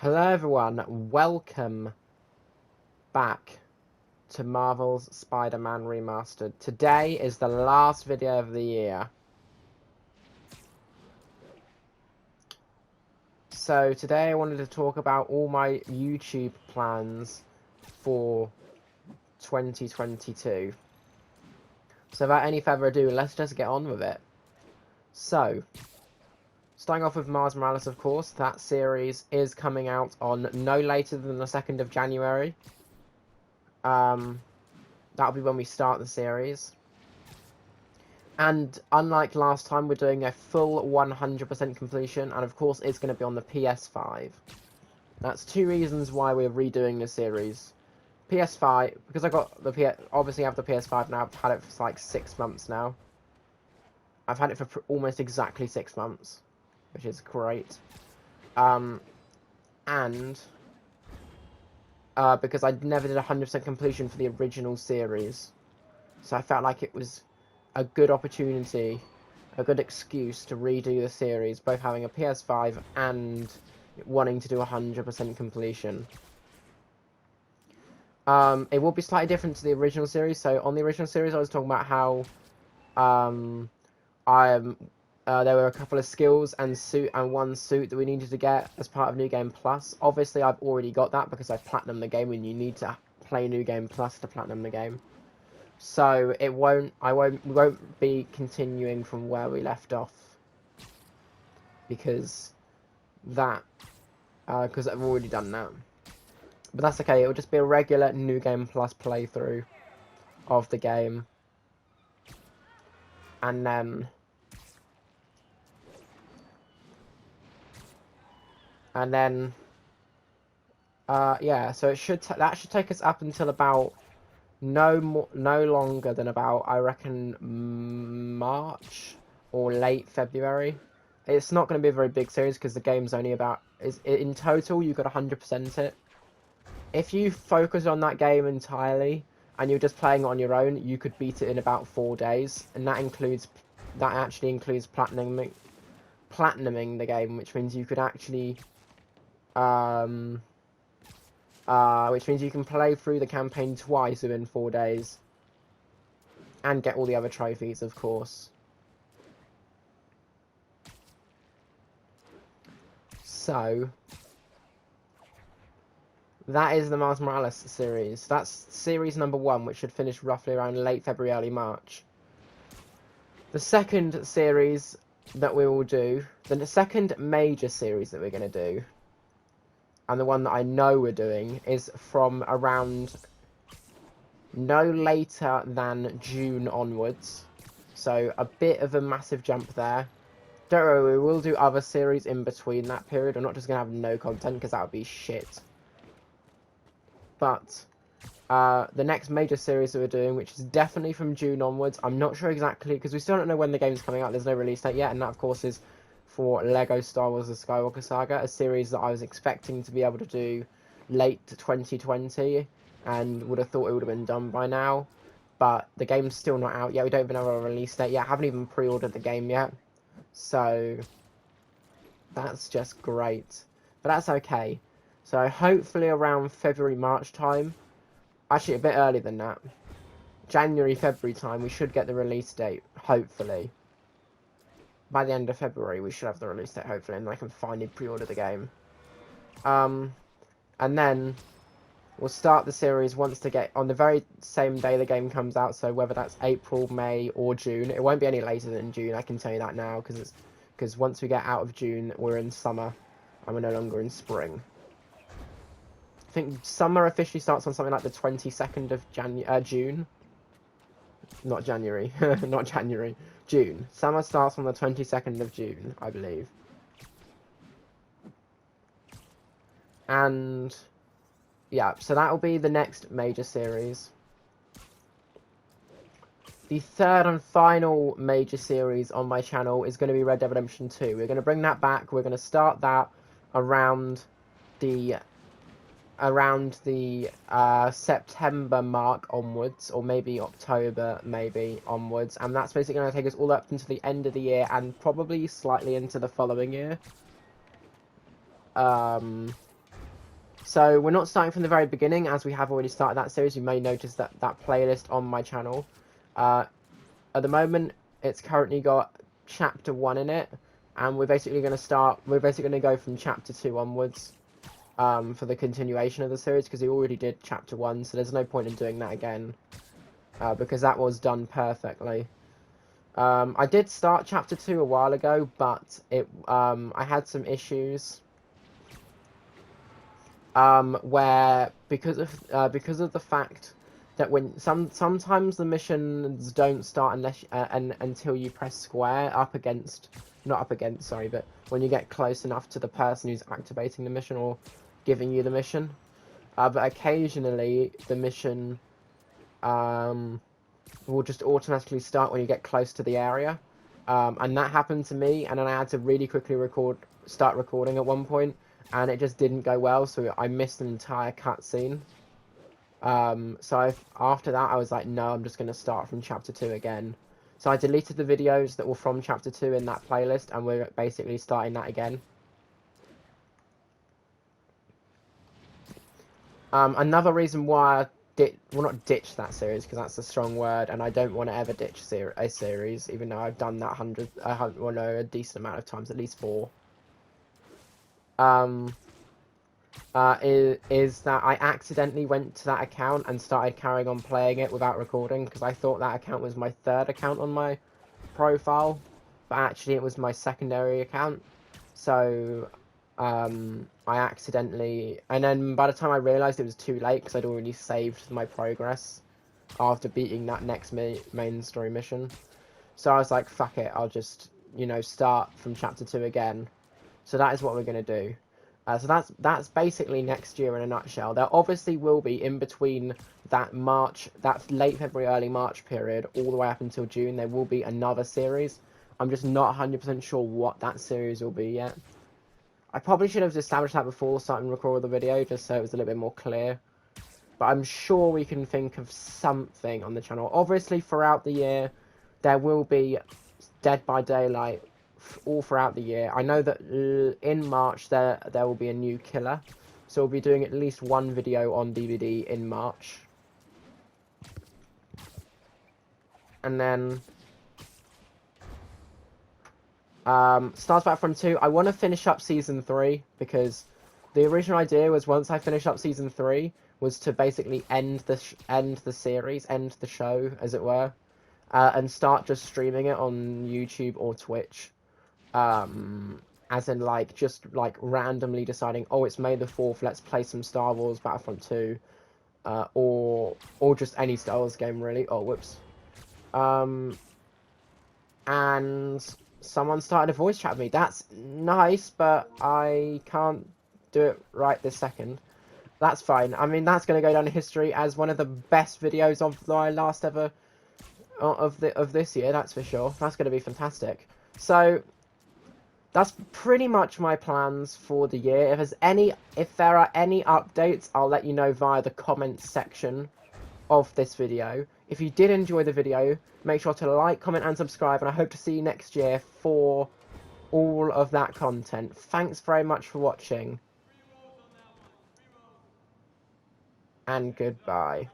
Hello everyone, welcome back to Marvel's Spider-Man Remastered. Today is the last video of the year. So today I wanted to talk about all my YouTube plans for 2022. So without any further ado, let's just get on with it. So, starting off with Miles Morales, of course, that series is coming out on no later than the 2nd of January. That'll be when we start the series. And unlike last time, we're doing a full 100% completion, and of course it's going to be on the PS5. That's two reasons why we're redoing the series. PS5, because I got the obviously I have the PS5 now, I've had it for like 6 months now. I've had it for almost exactly 6 months, which is great. And because I never did 100% completion for the original series. So I felt like it was a good opportunity, a good excuse to redo the series, both having a PS5 and wanting to do 100% completion. It will be slightly different to the original series. So on the original series, I was talking about how there were a couple of skills and one suit that we needed to get as part of New Game Plus. Obviously, I've already got that because I've platinumed the game, and you need to play New Game Plus to platinum the game. So we won't be continuing from where we left off because I've already done that. But that's okay. It'll just be a regular New Game Plus playthrough of the game, and then. Yeah, so that should take us up until about no longer than about, I reckon, March or late February. It's not going to be a very big series because the game's only about in total you got 100% it. If you focus on that game entirely and you're just playing it on your own, you could beat it in about 4 days, and that actually includes platinuming the game, which means you could actually. Which means you can play through the campaign twice within 4 days. And get all the other trophies, of course. So, that is the Miles Morales series. That's series number 1, which should finish roughly around late February, early March. The second series that we will do, the second major series that we're going to do, and the one that I know we're doing, is from around no later than June onwards. So a bit of a massive jump there. Don't worry, we will do other series in between that period. We're not just going to have no content, because that would be shit. But the next major series that we're doing, which is definitely from June onwards, I'm not sure exactly, because we still don't know when the game's coming out. There's no release date yet, and that, of course, is for Lego Star Wars The Skywalker Saga, a series that I was expecting to be able to do late 2020, and would have thought it would have been done by now. But the game's still not out yet. We don't even have a release date yet. I haven't even pre-ordered the game yet. So that's just great. But that's okay. So hopefully around February, March time, actually a bit earlier than that, January, February time, we should get the release date, hopefully. By the end of February, we should have the release date, hopefully, and I can finally pre-order the game. And then we'll start the series on the very same day the game comes out, so whether that's April, May, or June. It won't be any later than June, I can tell you that now, because once we get out of June, we're in summer, and we're no longer in spring. I think summer officially starts on something like the 22nd of June. Not January. Not January. June. Summer starts on the 22nd of June, I believe. And yeah, so that will be the next major series. The third and final major series on my channel is going to be Red Dead Redemption 2. We're going to bring that back. We're going to start that around the September mark onwards, or maybe October onwards, and that's basically going to take us all up until the end of the year and probably slightly into the following year. So we're not starting from the very beginning, as we have already started that series. You may notice that playlist on my channel. At the moment, it's currently got chapter 1 in it, and we're basically going to go from chapter 2 onwards for the continuation of the series, because we already did chapter 1, so there's no point in doing that again, because that was done perfectly. I did start chapter 2 a while ago, but I had some issues where because of the fact that when sometimes the missions don't start unless until you press square but when you get close enough to the person who's activating the mission or giving you the mission, but occasionally the mission will just automatically start when you get close to the area, and that happened to me, and then I had to really quickly start recording at one point, and it just didn't go well, so I missed an entire cutscene. So after that I was like, no, I'm just going to start from chapter 2 again. So I deleted the videos that were from chapter 2 in that playlist, and we're basically starting that again. Another reason why not ditch that series, because that's a strong word, and I don't want to ever ditch a series, even though I've done that a decent amount of times, at least 4. Is that I accidentally went to that account and started carrying on playing it without recording, because I thought that account was my 3rd account on my profile, but actually it was my secondary account. So I accidentally, and then by the time I realised, it was too late, because I'd already saved my progress after beating that next main story mission. So I was like, fuck it, I'll just, start from chapter 2 again. So that is what we're going to do. So that's basically next year in a nutshell. There obviously will be, in between that late February, early March period, all the way up until June, there will be another series. I'm just not 100% sure what that series will be yet. I probably should have established that before starting to record the video, just so it was a little bit more clear. But I'm sure we can think of something on the channel. Obviously, throughout the year, there will be Dead by Daylight all throughout the year. I know that in March there will be a new killer, so we'll be doing at least one video on DBD in March. And then Star Battlefront 2, I want to finish up Season 3, because the original idea was, once I finish up Season 3, was to basically end the show, as it were, and start just streaming it on YouTube or Twitch. As in, just randomly deciding, oh, it's May the 4th, let's play some Star Wars Battlefront 2, or just any Star Wars game, really. Oh, whoops. And someone started a voice chat with me. That's nice, but I can't do it right this second. That's fine. I mean, that's going to go down in history as one of the best videos of my last ever of this year, that's for sure. That's going to be fantastic. So that's pretty much my plans for the year. If there are any updates, I'll let you know via the comments section of this video. If you did enjoy the video, make sure to like, comment, and subscribe, and I hope to see you next year for all of that content. Thanks very much for watching, and goodbye.